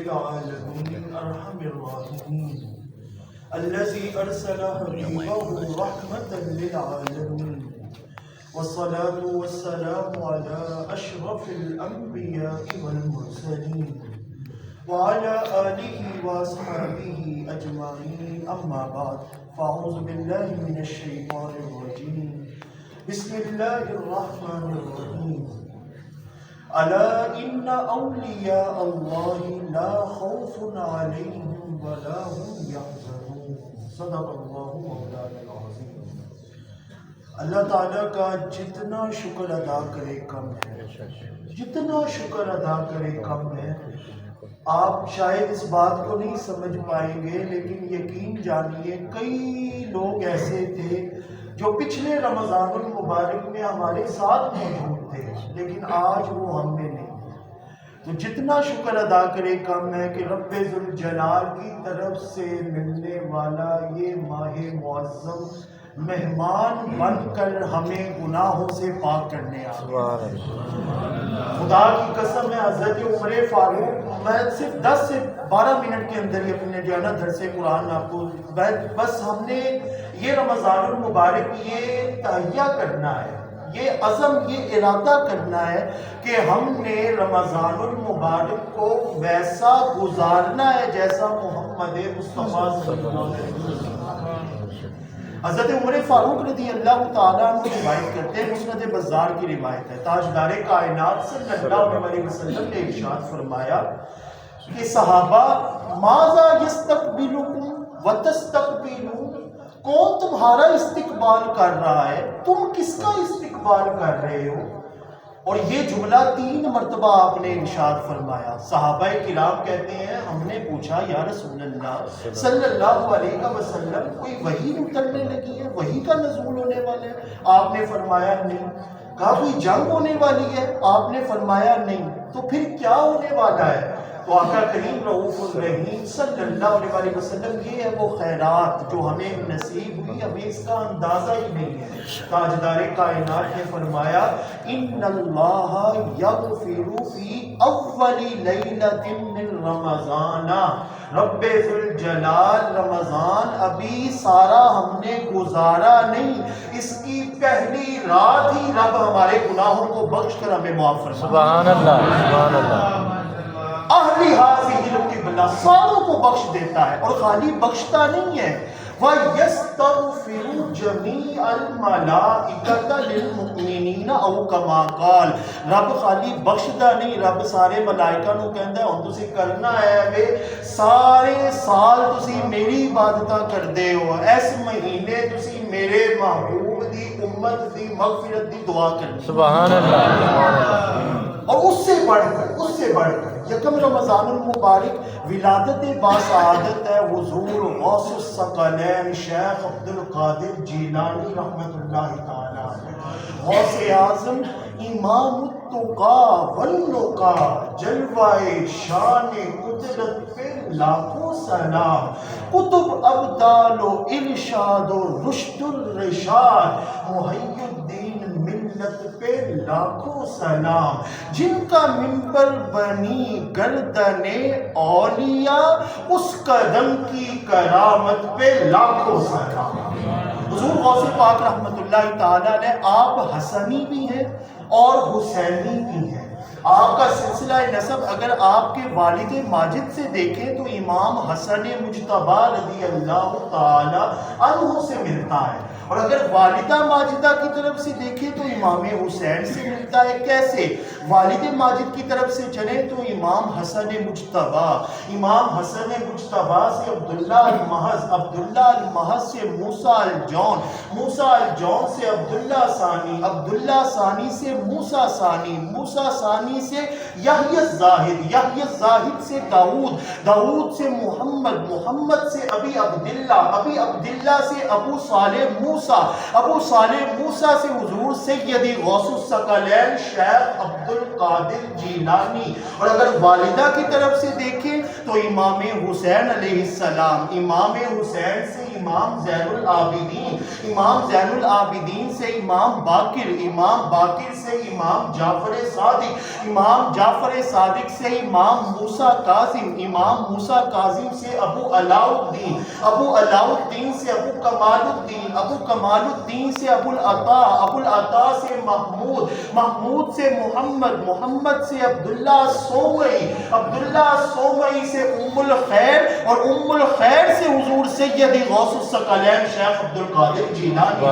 العالمين أرحم الراحمين الذي أرسل حبيبه رحمة للعالمين والصلاة والسلام على أشرف الأنبياء والمرسلين وعلى آله وأصحابه أجمعين أما بعد فأعوذ بالله من الشيطان الرجيم بسم الله الرحمن الرحيم ألا إن أولياء الله لا خوف عليهم ولا هم يحزنون صدق الله مولانا العظيم۔ اللہ تعالیٰ کا جتنا شکر ادا کرے کم ہے، جتنا شکر ادا کرے کم ہے۔ آپ شاید اس بات کو نہیں سمجھ پائیں گے، لیکن یقین جانیے کئی لوگ ایسے تھے جو پچھلے رمضان المبارک میں ہمارے ساتھ موجود تھے، لیکن آج وہ ہم میں نہیں۔ تو جتنا شکر ادا کرے کم ہے کہ رب ذوالجلال کی طرف سے ملنے والا یہ ماہ معظم مہمان بن کر ہمیں گناہوں سے پاک کرنے آ گئے۔ خدا کی قسم ہے، حضرت عمر فاروق، میں صرف 10 سے 12 منٹ کے اندر ہی اپنے جو ہے نا درس قرآن آپ کو بس ہم نے یہ رمضان المبارک یہ تہیہ کرنا ہے، یہ عزم، یہ ارادہ کرنا ہے کہ ہم نے رمضان المبارک کو ویسا گزارنا ہے جیسا محمد مصطفیٰ صلی اللہ علیہ وسلم۔ حضرت عمر فاروق رضی اللہ تعالیٰ عنہ روایت کرتے ہیں، مسند بزار کی روایت ہے، تاجدار کائنات صلی اللہ علیہ وسلم نے ارشاد فرمایا کہ صحابہ ماذا یستقبلکم وتستقبلون، کون تمہارا استقبال کر رہا ہے، تم کس کا استقبال کر رہے ہو؟ اور یہ جملہ 3 مرتبہ آپ نے ارشاد فرمایا۔ صحابہ کرام کہتے ہیں ہم نے پوچھا یا رسول اللہ صلی اللہ علیہ وسلم کوئی وحی اترنے لگی ہے، وحی کا نزول ہونے والا ہے؟ آپ نے فرمایا نہیں۔ کہا کوئی جنگ ہونے والی ہے؟ آپ نے فرمایا نہیں۔ تو پھر کیا ہونے والا ہے؟ تو آقا کریم رؤوف الرحیم صلی اللہ علیہ وسلم، یہ ہے وہ خیرات جو ہمیں نصیب ہوئی، ہمیں اس کا اندازہ ہی نہیں ہے۔ تاجدار کائنات نے فرمایا ان اللہ یغفر فی اول لیلۃ من رمضان، رب ذوالجلال رمضان ابھی سارا ہم نے گزارا نہیں، اس کی پہلی رات ہی رب ہمارے گناہوں کو بخش کر ہمیں معاف فرمائے۔ سبحان اللہ، سبحان اللہ۔ اہلی حاضر القبلہ، ساروں کو بخش دیتا ہے، اور خالی بخشتا نہیں ہے، وَيَسْتَغْفِرُ جَمِيعَ الْمَلَائِكَةَ لِلْمُؤْمِنِينَ او کما قال، رب خالی بخشدا نہیں، رب سارے ملائکہ نو کہندا ہے ہن تسی کرنا ہے وے سارے سال تسی میری عبادتاں کردے ہو، اس مہینے تسی میرے محبوب دی امت دی مغفرت دی دعا کرنی۔ سبحان اللہ، سبحان اللہ۔ اور اس سے بڑھ کر یکم رمضان المبارک ولادت باسعادت ہے حضور غوث الثقلین شیخ عبد القادر جیلانی رحمۃ اللہ تعالیٰ علیہ، غوث اعظم امام التقا والنقا، جلوہ شان قدرت پہ لاکھوں سلام، قطب ابدال و ارشاد و رشد الرشاد، محی الدین ملت پہ لاکھوں سلام، جن کا منبر بنی گردن اولیاء، اس قدم کی کرامت پہ لاکھوں سلام۔ حضور غوث پاک رحمت اللہ تعالیٰ نے، آپ حسنی بھی ہیں اور حسینی بھی ہیں۔ آپ کا سلسلہ نسب اگر آپ کے والد ماجد سے دیکھیں تو امام حسن مجتبی رضی اللہ تعالی عنہ سے ملتا ہے، اور اگر والدہ ماجدہ کی طرف سے دیکھیں تو امام حسین سے ملتا ہے۔ کیسے؟ والد ماجد کی طرف سے چلیں تو امام حسن مجتبی، امام حسن مجتبی سے عبداللہ المحض، عبداللہ المحض سے موسیٰ الجون، موسیٰ الجون سے عبداللہ ثانی، عبداللہ ثانی سے موسیٰ ثانی، موسیٰ ثانی سے یحییٰ الزاہد، یحییٰ الزاہد سے داؤد، داؤد سے محمد، محمد سے ابی عبداللہ، ابی عبداللہ سے ابو صالح موسیٰ، ابو صالح موسیٰ سے حضور سیدی غوث الثقلین شیخ عبد القادر جیلانی، اور اگر والدہ کی طرف سے دیکھیں تو امام حسین علیہ السلام، امام حسین سے امام زین العابدین، امام زین العابدین سے امام باقر، امام باقر سے امام جعفر صادق، امام جعفر صادق سے امام موسیٰ کاظم، امام موسیٰ کاظم سے ابو علاء الدین، ابو علاء الدین سے ابو کمال الدین، ابو کمال الدین سے ابو العطا، ابو العطا سے محمود، محمود سے محمد، محمد سے عبداللہ سومئی، عبداللہ سومئی سے ام الخیر، اور ام الخیر سے حضور سید غوث الثقلین شیخ عبد القادر جیلانی۔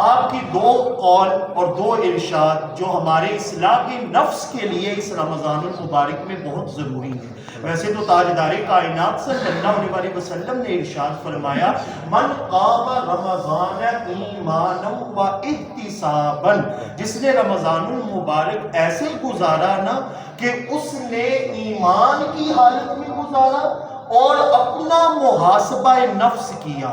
آپ کی دو قول اور دو ارشاد جو ہمارے اصلاح نفس کے لیے اس رمضان المبارک میں بہت ضروری ہیں۔ ویسے تو تاجدار کائنات صلی اللہ علیہ وسلم نے ارشاد فرمایا من قام رمضان ایمانا و احتسابا، جس نے رمضان المبارک ایسے گزارا نا کہ اس نے ایمان کی حالت میں گزارا اور اپنا محاسبہ نفس کیا،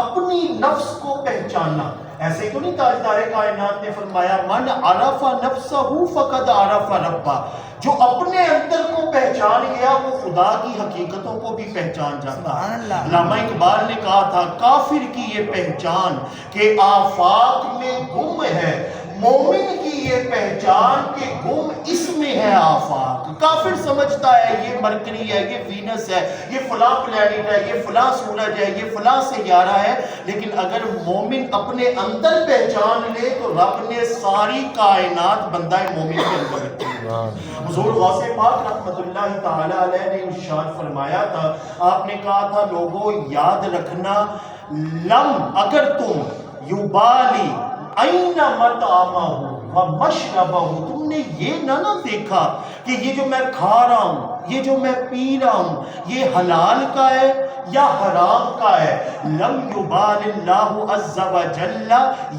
اپنی نفس کو پہچانا۔ ایسے تو نہیں تاجدار کائنات نے فرمایا من عرف نفسہ فقد عرف ربہ، جو اپنے اندر کو پہچان گیا وہ خدا کی حقیقتوں کو بھی پہچان جاتا ہے۔ علامہ اقبال نے کہا تھا کافر کی یہ پہچان کہ آفاق میں گم ہے، مومن کی یہ پہچان کہ گم اس میں ہے آفاق۔ کافر سمجھتا ہے یہ مرکری ہے، یہ وینس ہے، یہ فلاں پلانٹ ہے، یہ فلاں سورج ہے، یہ فلاں سیارہ ہے، لیکن اگر مومن اپنے اندر پہچان لے تو رب نے ساری کائنات بندہ مومن کے اندر رکھی ہے۔ حضور غوث پاک رحمت اللہ تعالی علیہ نے ارشاد فرمایا تھا، آپ نے کہا تھا لوگوں یاد رکھنا لم اگر تم یبالی این مطعمہ و مشربہ، تم نے یہ نہ دیکھا کہ یہ جو میں کھا رہا ہوں، یہ جو میں پی رہا ہوں، یہ حلال کا ہے یا حرام کا ہے، لم یبال اللہ عز وجل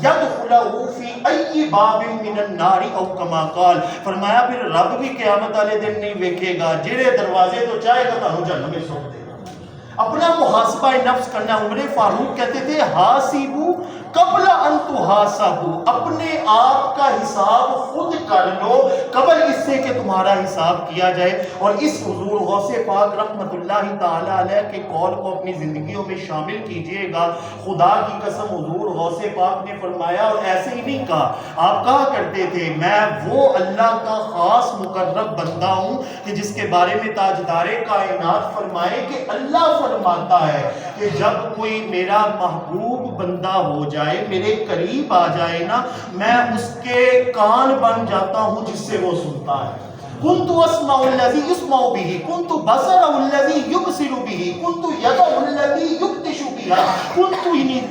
یدخلہ فی ای باب من النار او کما قال، فرمایا پھر رب بھی قیامت والے دن نہیں ویکھے گا جہڑے دروازے تو چاہے گا تانوں جہنم میں سوٹ دے گا۔ اپنا محاسبہ نفس کرنا۔ عمر فاروق کہتے تھے حاسبو قبل ان تحاسبو، اپنے آپ کا حساب خود کر لو قبل اس سے کہ تمہارا حساب کیا جائے۔ اور اس حضور غوث پاک رحمت اللہ تعالی علیہ کے قول کو اپنی زندگیوں میں شامل کیجئے گا۔ خدا کی قسم حضور غوث پاک نے فرمایا، اور ایسے ہی نہیں کہا، آپ کہا کرتے تھے میں وہ اللہ کا خاص مقرب بندہ ہوں کہ جس کے بارے میں تاجدار کائنات فرمائے کہ اللہ فرماتا ہے کہ جب کوئی میرا محبوب بندہ ہو جائے، میرے قریب آ جائے نا، میں اس کے کان بن جاتا ہوں جس سے وہ سنتا ہے۔ كنت اسمع الذي يسمع به، كنت بصر الذي يبصر به، كنت يد الذي يبطش بها، كنت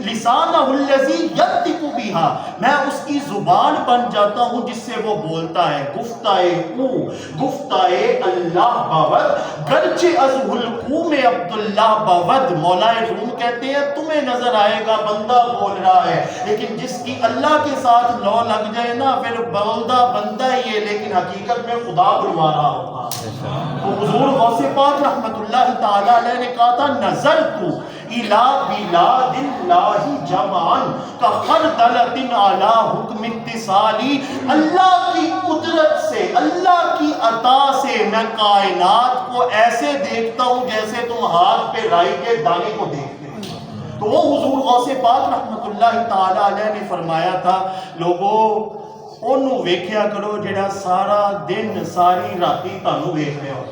لسان الذي ينطق بها، میں اس کی زبان بن جاتا ہوں جس سے وہ بولتا ہے۔ گفتائے او گفتائے اللہ بود، گرچہ از حلقوم عبداللہ بود، مولا روم کہتے ہیں تمہیں نظر آئے گا بندہ بول رہا ہے، لیکن جس کی اللہ کے ساتھ لو لگ جائے نا پھر بولدہ بندہ ہی ہے لیکن حقیقت میں خدا بلوا رہا ہوتا۔ تو حضور غوث پاک رحمت اللہ تعالی علیہ نے کہا تھا نظرت الى بلاد اللہ جمعاً کخردلۃ علی حکم اتصالی، اللہ کی قدرت سے، اللہ کی عطا سے میں کائنات کو ایسے دیکھتا ہوں جیسے تم ہاتھ پہ رائی کے دانے کو دیکھتے ہیں۔ تو وہ حضور غوث پاک رحمت اللہ تعالی علیہ نے فرمایا تھا لوگوں انہوں ویکھیا کرو جڑا سارا دن ساری راتی تانوں ویکھ رہا ہو۔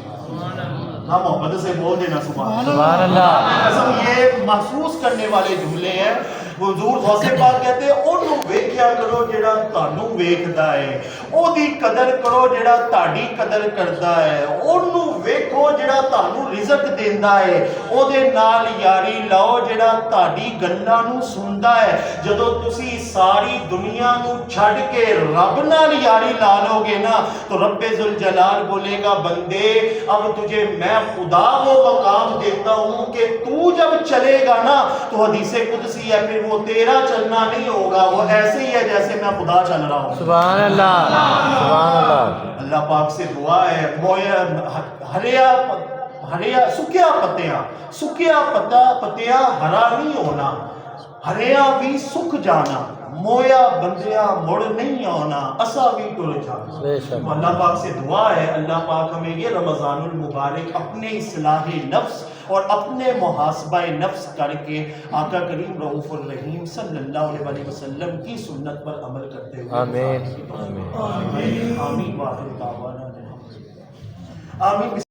ہاں محبت سے بول دینا سبحان اللہ۔ یہ محسوس کرنے والے جملے ہیں۔ حضور غوث پاک کہتے ہیں انہوں ویکھیا کرو جڑا تانوں ویکھدا ہے، او دی قدر کرو جڑا تاڑی قدر کردا ہے، انہوں ویکھو جڑا تانوں رزق دیندا ہے، او دے نال یاری لاؤ جڑا تاڑی گلاں نوں سندا ہے۔ جدوں تسی ساری دنیا نوں چھڈ کے رب نال یاری لا لو گے نا تو رب ذوالجلال بولے گا بندے اب تجھے میں خدا وہ مقام دیتا ہوں کہ تو جب چلے گا نا تو حدیث قدسی ہے پھر وہ تیرا چلنا نہیں ہوگا، وہ ایسے ہی ہے جیسے میں خدا چل رہا ہوں۔ سبحان اللہ سبحان اللہ۔ اللہ پاک سے دعا ہے ہریا سکیا پتیاں ہرا نہیں ہونا، ہریا بھی سکھ جانا، مویا بندیا مڑ نہیں آنا اسا بھی ٹر جانا. بے شک. تو اللہ پاک سے دعا ہے اللہ پاک ہمیں یہ رمضان المبارک اپنے اصلاح نفس اور اپنے محاسبہ نفس کر کے آقا کریم رؤوف الرحیم صلی اللہ علیہ وسلم کی سنت پر عمل کرتے ہوئے. آمین. آمین. آمین. آمین. واخر دعوانا آمین.